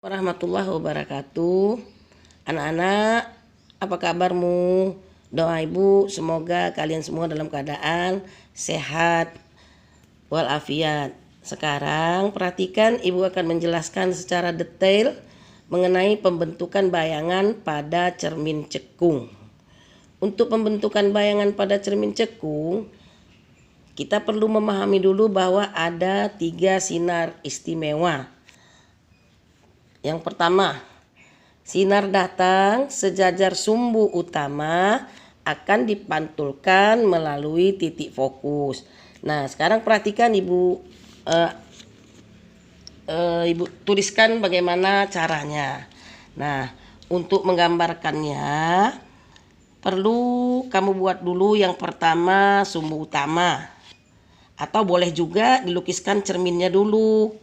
Warahmatullahi wabarakatuh. Anak-anak, apa kabarmu? Doa ibu semoga kalian semua dalam keadaan sehat walafiat. Sekarang perhatikan, ibu akan menjelaskan secara detail mengenai pembentukan bayangan pada cermin cekung. Untuk pembentukan bayangan pada cermin cekung, kita perlu memahami dulu bahwa ada 3 sinar istimewa. Yang pertama, sinar datang sejajar sumbu utama akan dipantulkan melalui titik fokus. Nah, sekarang perhatikan ibu tuliskan bagaimana caranya. Nah, untuk menggambarkannya perlu kamu buat dulu yang pertama sumbu utama, atau boleh juga dilukiskan cerminnya dulu.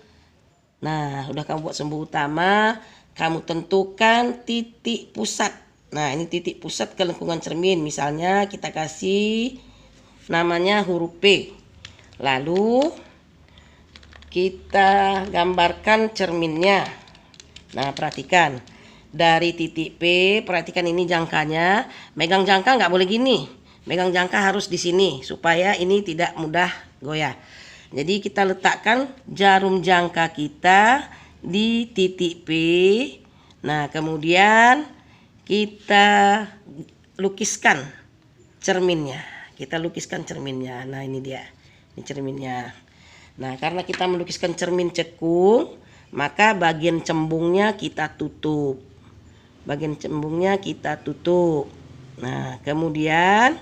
Nah, udah kamu buat sumbu utama, kamu tentukan titik pusat. Nah, ini titik pusat ke lengkungan cermin. Misalnya kita kasih namanya huruf P. Lalu kita gambarkan cerminnya. Nah, perhatikan. Dari titik P, perhatikan ini jangkanya. Megang jangka nggak boleh gini. Megang jangka harus di sini supaya ini tidak mudah goyah. Jadi kita letakkan jarum jangka kita di titik P. Nah, kemudian kita lukiskan cerminnya. Nah, ini dia. Ini cerminnya. Nah, karena kita melukiskan cermin cekung, maka bagian cembungnya kita tutup. Nah, kemudian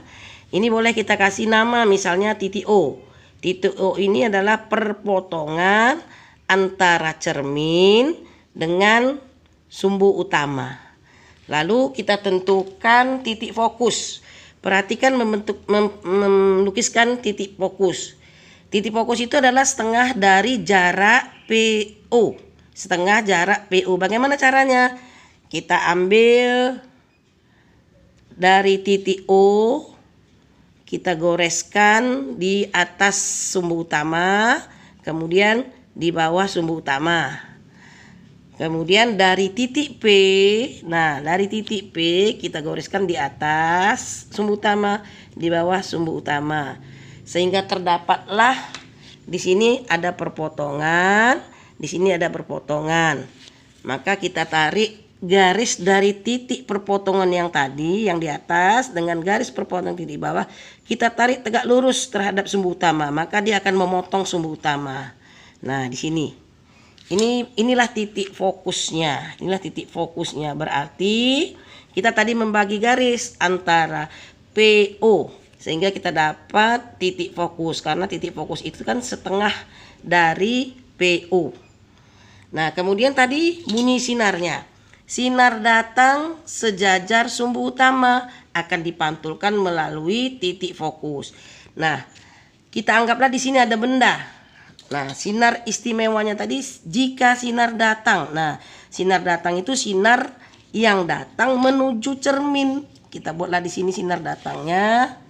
ini boleh kita kasih nama, misalnya titik O. Titik O ini adalah perpotongan antara cermin dengan sumbu utama. Lalu kita tentukan titik fokus. Perhatikan melukiskan titik fokus. Titik fokus itu adalah setengah dari jarak PO. Setengah jarak PO. Bagaimana caranya? Kita ambil dari titik O, kita goreskan di atas sumbu utama, kemudian di bawah sumbu utama. Kemudian dari titik P, nah dari titik P kita goreskan di atas sumbu utama, di bawah sumbu utama. Sehingga terdapatlah di sini ada perpotongan, di sini ada perpotongan. Maka kita tarik garis dari titik perpotongan yang tadi yang di atas dengan garis perpotongan di bawah, kita tarik tegak lurus terhadap sumbu utama, maka dia akan memotong sumbu utama. Nah, di sini. Inilah titik fokusnya. Berarti kita tadi membagi garis antara PO sehingga kita dapat titik fokus, karena titik fokus itu kan setengah dari PO. Nah, kemudian tadi bunyi sinarnya. Sinar datang sejajar sumbu utama akan dipantulkan melalui titik fokus. Nah, kita anggaplah di sini ada benda. Nah, sinar istimewanya tadi jika sinar datang. Nah, sinar datang itu sinar yang datang menuju cermin. Kita buatlah di sini sinar datangnya.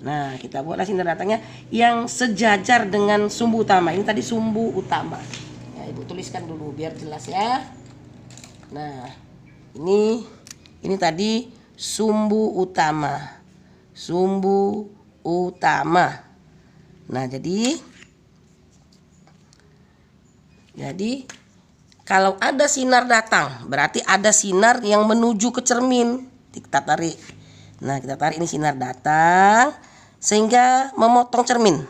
Nah, kita buatlah sinar datangnya yang sejajar dengan sumbu utama. Ini tadi sumbu utama. Ya, ibu tuliskan dulu biar jelas ya. Nah, ini tadi sumbu utama. Nah, jadi kalau ada sinar datang, berarti ada sinar yang menuju ke cermin. Kita tarik. Nah, kita tarik ini sinar datang sehingga memotong cermin.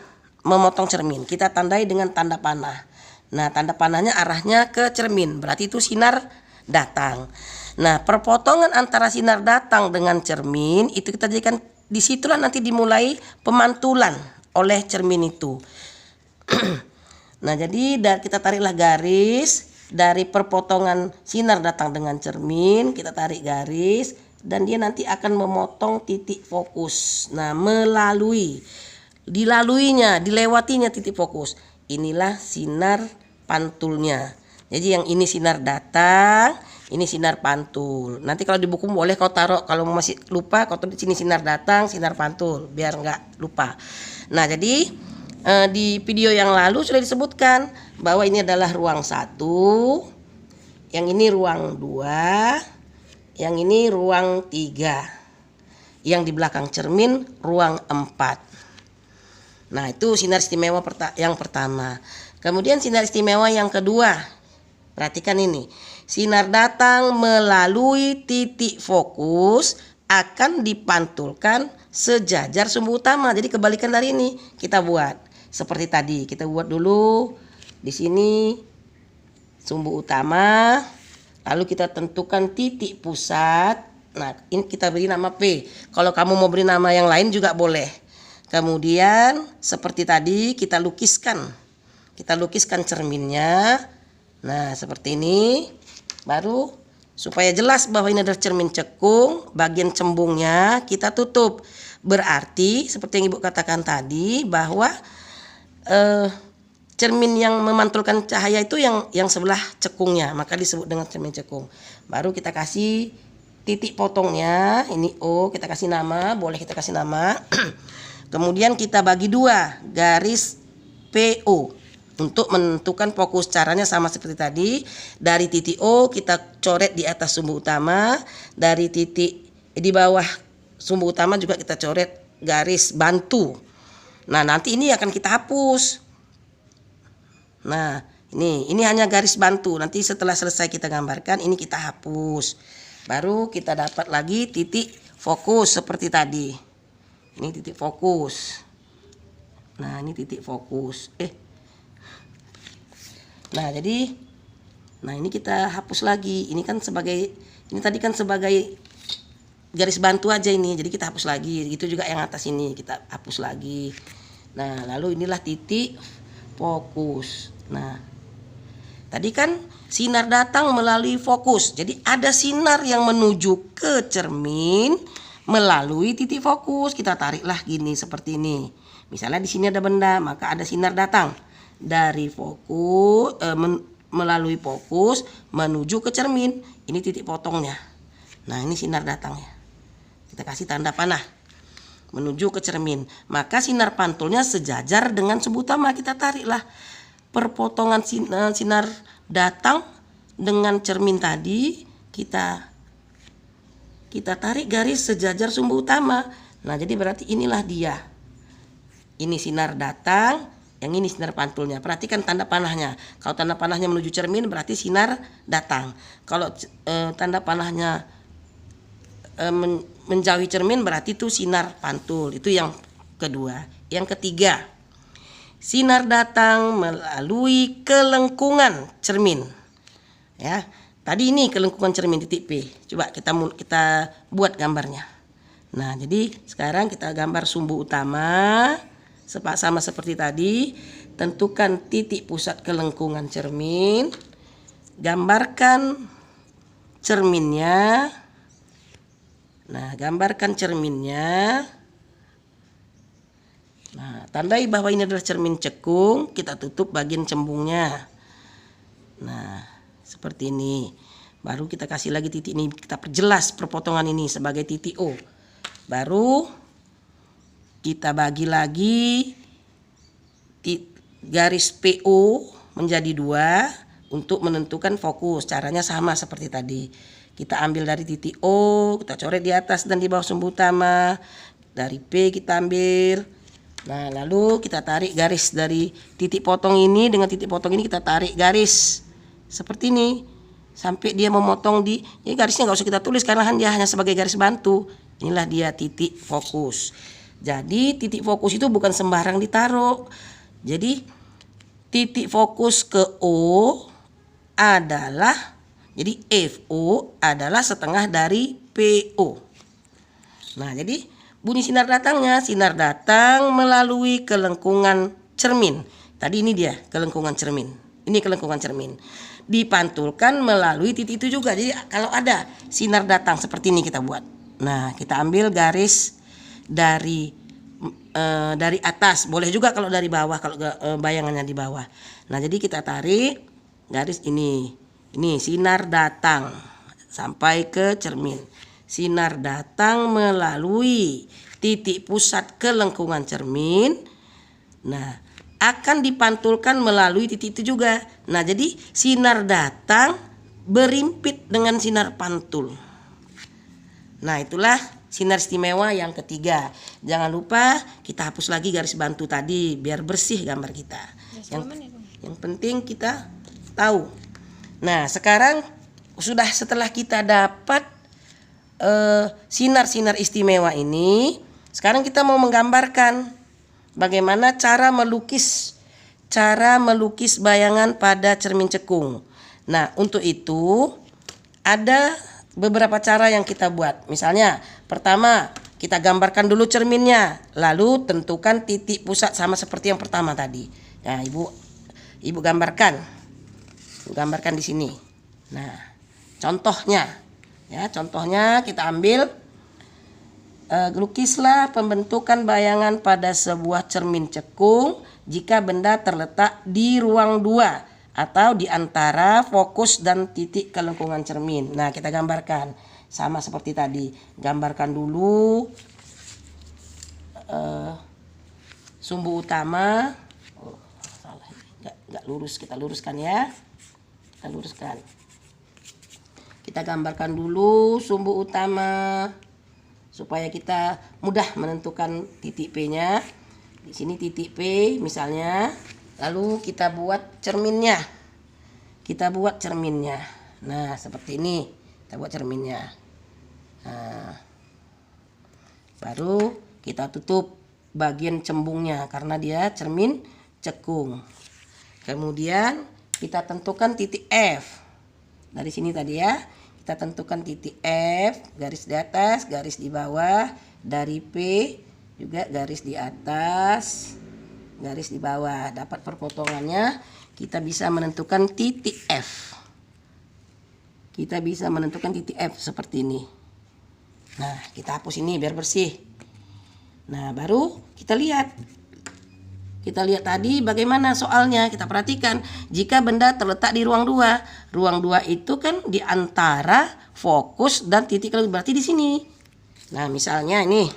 Kita tandai dengan tanda panah. Nah, tanda panahnya arahnya ke cermin, berarti itu sinar datang. Nah, perpotongan antara sinar datang dengan cermin itu kita jadikan, disitulah nanti dimulai pemantulan oleh cermin itu. Nah, jadi kita tariklah garis dari perpotongan sinar datang dengan cermin, kita tarik garis dan dia nanti akan memotong titik fokus. Nah, dilewatinya titik fokus. Inilah sinar pantulnya. Jadi yang ini sinar datang, ini sinar pantul. Nanti kalau di buku boleh kau taruh, kalau masih lupa kau taruh di sini sinar datang, sinar pantul, biar nggak lupa. Nah, jadi di video yang lalu sudah disebutkan bahwa ini adalah ruang 1, Yang ini ruang 2, yang ini ruang 3. Yang di belakang cermin ruang 4. Nah, itu sinar istimewa yang pertama. Kemudian sinar istimewa yang kedua. Perhatikan ini. Sinar datang melalui titik fokus akan dipantulkan sejajar sumbu utama. Jadi kebalikan dari ini kita buat. Seperti tadi, kita buat dulu di sini sumbu utama, lalu kita tentukan titik pusat. Nah, ini kita beri nama P. Kalau kamu mau beri nama yang lain juga boleh. Kemudian seperti tadi kita lukiskan cerminnya. Nah, seperti ini. Baru supaya jelas bahwa ini adalah cermin cekung, bagian cembungnya kita tutup. Berarti seperti yang Ibu katakan tadi bahwa cermin yang memantulkan cahaya itu yang sebelah cekungnya, maka disebut dengan cermin cekung. Baru kita kasih titik potongnya, ini O, kita kasih nama, boleh kita kasih nama. Kemudian kita bagi 2, garis PO untuk menentukan fokus. Caranya sama seperti tadi. Dari titik O kita coret di atas sumbu utama, dari titik di bawah sumbu utama juga kita coret garis bantu. Nah, nanti ini akan kita hapus. Nah, ini hanya garis bantu. Nanti setelah selesai kita gambarkan, ini kita hapus. Baru kita dapat lagi titik fokus seperti tadi. Ini titik fokus. Nah, ini titik fokus. Nah, jadi ini kita hapus lagi. Ini tadi kan sebagai garis bantu aja ini. Jadi kita hapus lagi. Itu juga yang atas ini kita hapus lagi. Nah, lalu inilah titik fokus. Nah, tadi kan sinar datang melalui fokus. Jadi ada sinar yang menuju ke cermin melalui titik fokus. Kita tariklah gini seperti ini. Misalnya di sini ada benda, maka ada sinar datang dari fokus melalui fokus menuju ke cermin. Ini titik potongnya. Nah, ini sinar datangnya. Kita kasih tanda panah menuju ke cermin. Maka sinar pantulnya sejajar dengan sumbu utama. Kita tariklah perpotongan sinar datang dengan cermin tadi, kita tarik garis sejajar sumbu utama. Nah, jadi berarti inilah dia. Ini sinar datang, yang ini sinar pantulnya. Perhatikan tanda panahnya. Kalau tanda panahnya menuju cermin berarti sinar datang. Kalau tanda panahnya menjauhi cermin berarti itu sinar pantul. Itu yang kedua. Yang ketiga, sinar datang melalui kelengkungan cermin. Ya, tadi ini kelengkungan cermin titik P. Coba kita buat gambarnya. Nah, jadi sekarang kita gambar sumbu utama sama seperti tadi. Tentukan titik pusat kelengkungan cermin. Gambarkan cerminnya. Nah, gambarkan cerminnya. Nah, tandai bahwa ini adalah cermin cekung, kita tutup bagian cembungnya. Nah, seperti ini. Baru kita kasih lagi titik ini, kita perjelas perpotongan ini sebagai titik O. Baru kita bagi lagi garis PO menjadi 2 untuk menentukan fokus. Caranya sama seperti tadi. Kita ambil dari titik O, kita coret di atas dan di bawah sumbu utama. Dari P kita ambil. Nah, lalu kita tarik garis dari titik potong ini dengan titik potong ini, kita tarik garis seperti ini sampai dia memotong di. Ini garisnya nggak usah kita tulis karena dia hanya sebagai garis bantu. Inilah dia titik fokus. Jadi titik fokus itu bukan sembarang ditaruh. Jadi titik fokus ke O adalah, jadi FO adalah setengah dari PO. Nah, jadi bunyi sinar datangnya, sinar datang melalui kelengkungan cermin. Tadi ini dia kelengkungan cermin. Ini kelengkungan cermin. Dipantulkan melalui titik itu juga. Jadi kalau ada sinar datang seperti ini kita buat. Nah, kita ambil garis dari atas. Boleh juga kalau dari bawah, kalau bayangannya di bawah. Nah, jadi kita tarik garis ini. Ini sinar datang sampai ke cermin. Sinar datang melalui titik pusat kelengkungan cermin. Nah, akan dipantulkan melalui titik itu juga. Nah, jadi sinar datang berimpit dengan sinar pantul. Nah, itulah sinar istimewa yang ketiga. Jangan lupa kita hapus lagi garis bantu tadi biar bersih gambar kita. Yang penting kita tahu. Nah, sekarang setelah kita dapat sinar-sinar istimewa ini, sekarang kita mau menggambarkan bagaimana cara melukis bayangan pada cermin cekung. Nah, untuk itu ada beberapa cara yang kita buat. Misalnya, pertama kita gambarkan dulu cerminnya, lalu tentukan titik pusat sama seperti yang pertama tadi. Nah, ibu gambarkan di sini. Nah, contohnya kita ambil, lukislah pembentukan bayangan pada sebuah cermin cekung jika benda terletak di ruang 2 atau di antara fokus dan titik kelengkungan cermin. Nah, kita gambarkan sama seperti tadi. Gambarkan dulu sumbu utama. Oh, salah. Nggak lurus, kita luruskan ya. Kita luruskan. Kita gambarkan dulu sumbu utama supaya kita mudah menentukan titik P-nya. Di sini titik P misalnya. Lalu kita buat cerminnya. Nah, seperti ini. Kita buat cerminnya. Nah, baru kita tutup bagian cembungnya karena dia cermin cekung. Kemudian kita tentukan titik F. Dari sini tadi ya. Kita tentukan titik F, garis di atas, garis di bawah. Dari P juga garis di atas, garis di bawah. Dapat perpotongannya, kita bisa menentukan titik F. Seperti ini. Nah, kita hapus ini biar bersih. Nah, baru kita lihat tadi bagaimana soalnya. Kita perhatikan jika benda terletak di ruang 2. Ruang 2 itu kan di antara fokus dan titik kelengkungan, berarti di sini. Nah, misalnya ini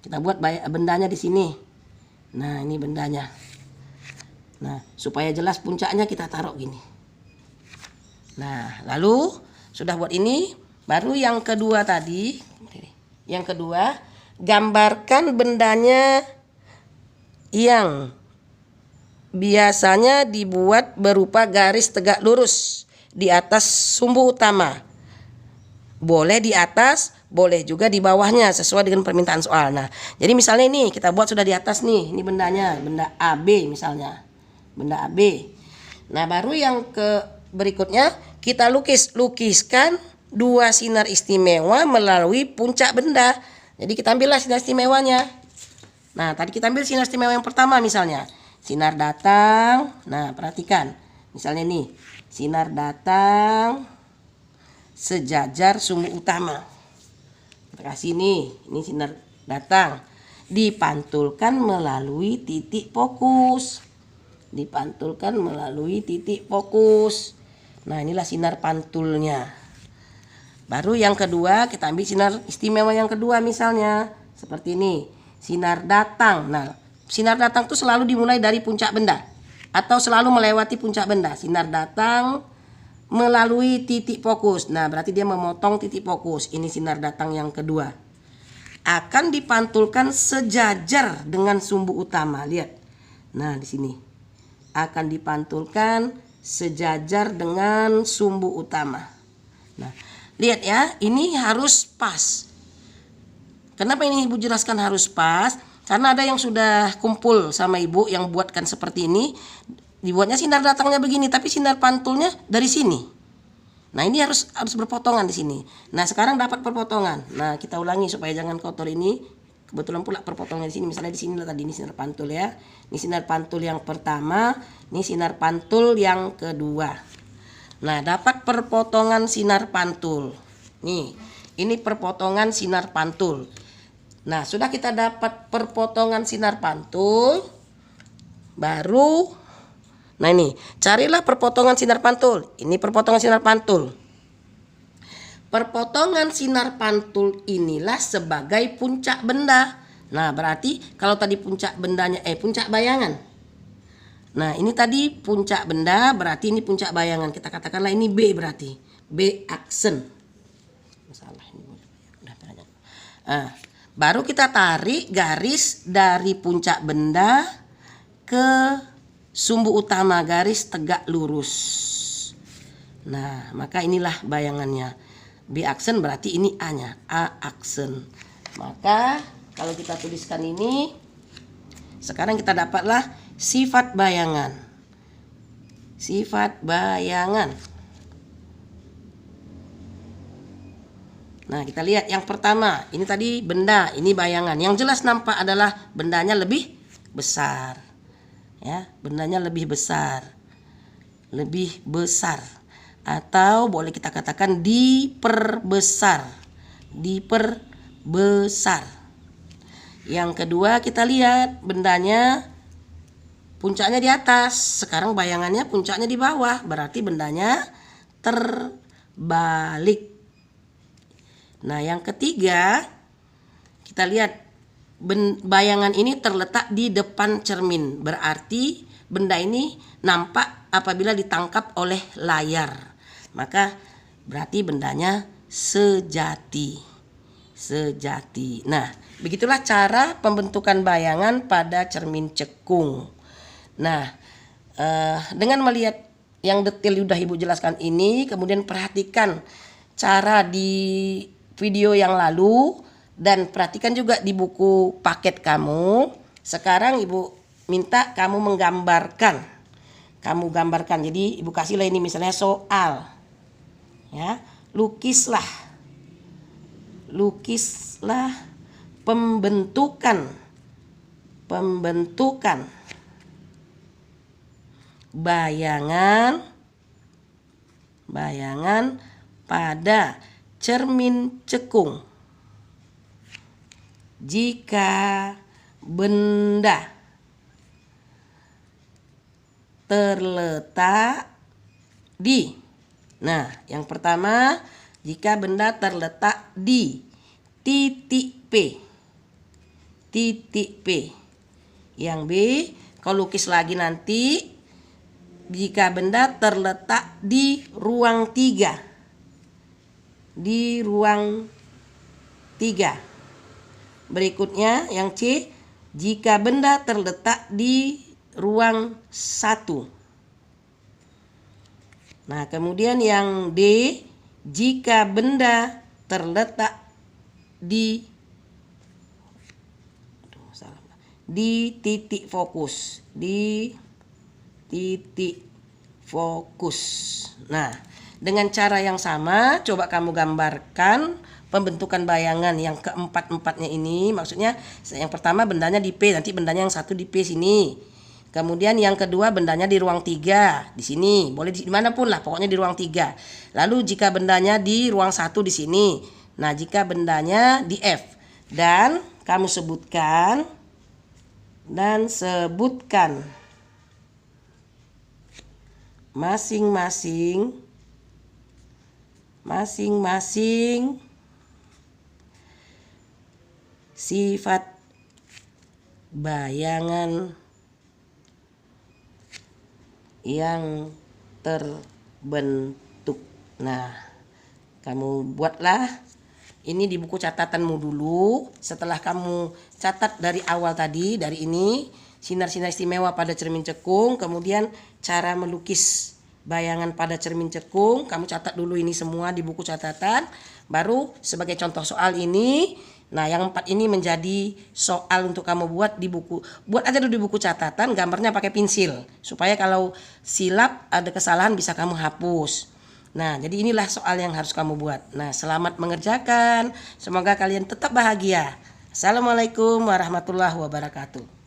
kita buat bendanya di sini. Nah, ini bendanya. Nah, supaya jelas puncaknya kita taruh gini. Nah, lalu sudah buat ini, baru yang kedua tadi. Yang kedua, gambarkan bendanya yang biasanya dibuat berupa garis tegak lurus di atas sumbu utama. Boleh di atas, boleh juga di bawahnya sesuai dengan permintaan soal. Nah, jadi misalnya ini kita buat sudah di atas nih. Ini bendanya, benda AB misalnya. Benda AB. Nah, baru yang berikutnya kita lukiskan dua sinar istimewa melalui puncak benda. Jadi kita ambillah sinar istimewanya. Nah, tadi kita ambil sinar istimewa yang pertama misalnya. Sinar datang. Nah, perhatikan. Misalnya nih, sinar datang sejajar sumbu utama. Kita kasih nih, ini sinar datang. Dipantulkan melalui titik fokus. Nah, inilah sinar pantulnya. Baru yang kedua, kita ambil sinar istimewa yang kedua misalnya. Seperti ini. Sinar datang. Nah, sinar datang itu selalu dimulai dari puncak benda atau selalu melewati puncak benda. Sinar datang melalui titik fokus. Nah, berarti dia memotong titik fokus. Ini sinar datang yang kedua. Akan dipantulkan sejajar dengan sumbu utama. Lihat. Nah, di sini. Akan dipantulkan sejajar dengan sumbu utama. Nah, lihat ya, ini harus pas. Kenapa ini Ibu jelaskan harus pas? Karena ada yang sudah kumpul sama Ibu yang buatkan seperti ini. Dibuatnya sinar datangnya begini, tapi sinar pantulnya dari sini. Nah, ini harus berpotongan di sini. Nah, sekarang dapat perpotongan. Nah, kita ulangi supaya jangan kotor ini. Kebetulan pula perpotongan di sini. Misalnya di sini tadi ini sinar pantul ya. Ini sinar pantul yang pertama, ini sinar pantul yang kedua. Nah, dapat perpotongan sinar pantul. Nih, ini perpotongan sinar pantul. Nah, sudah kita dapat perpotongan sinar pantul. Baru, nah ini, carilah perpotongan sinar pantul. Ini perpotongan sinar pantul. Perpotongan sinar pantul inilah sebagai puncak benda. Nah, berarti kalau tadi puncak bendanya, puncak bayangan. Nah, ini tadi puncak benda, berarti ini puncak bayangan. Kita katakanlah ini B berarti. B aksen. Salah ini. Udah banyak. Baru kita tarik garis dari puncak benda ke sumbu utama, garis tegak lurus. Nah, maka inilah bayangannya. B aksen berarti ini A-nya, A aksen. Maka kalau kita tuliskan ini, sekarang kita dapatlah sifat bayangan. Sifat bayangan. Nah, kita lihat yang pertama. Ini tadi benda, ini bayangan. Yang jelas nampak adalah bendanya lebih besar. Ya, bendanya lebih besar. Lebih besar. Atau boleh kita katakan diperbesar. Diperbesar. Yang kedua kita lihat bendanya puncaknya di atas. Sekarang bayangannya puncaknya di bawah. Berarti bendanya terbalik. Nah, yang ketiga kita lihat bayangan ini terletak di depan cermin. Berarti benda ini nampak apabila ditangkap oleh layar. Maka berarti bendanya sejati. Sejati. Nah, begitulah cara pembentukan bayangan pada cermin cekung. Nah, dengan melihat yang detail sudah Ibu jelaskan ini, kemudian perhatikan cara di video yang lalu dan perhatikan juga di buku paket kamu. Sekarang Ibu minta kamu menggambarkan. Kamu gambarkan. Jadi Ibu kasihlah ini misalnya soal. Ya, lukislah pembentukan bayangan pada cermin cekung jika benda terletak di. Nah, yang pertama, jika benda terletak di titik P. Titik P. Yang B, kau lukis lagi nanti jika benda terletak di ruang 3. Di ruang 3. Berikutnya yang C, jika benda terletak di ruang 1. Nah, kemudian yang D, jika benda terletak di titik fokus. Di titik fokus. Nah, dengan cara yang sama, coba kamu gambarkan pembentukan bayangan yang keempat-empatnya ini. Maksudnya yang pertama bendanya di P, nanti bendanya yang satu di P sini. Kemudian yang kedua bendanya di ruang 3 di sini. Boleh di mana pun lah, pokoknya di ruang 3. Lalu jika bendanya di ruang 1 di sini. Nah, jika bendanya di F. Dan kamu sebutkan masing-masing sifat bayangan yang terbentuk. Nah, kamu buatlah ini di buku catatanmu dulu. Setelah kamu catat dari awal tadi, dari ini sinar-sinar istimewa pada cermin cekung, kemudian cara melukis bayangan pada cermin cekung, kamu catat dulu ini semua di buku catatan. Baru sebagai contoh soal ini, nah yang 4 ini menjadi soal untuk kamu buat di buku. Buat aja dulu di buku catatan, gambarnya pakai pensil. Supaya kalau silap ada kesalahan bisa kamu hapus. Nah, jadi inilah soal yang harus kamu buat. Nah, selamat mengerjakan. Semoga kalian tetap bahagia. Assalamualaikum warahmatullahi wabarakatuh.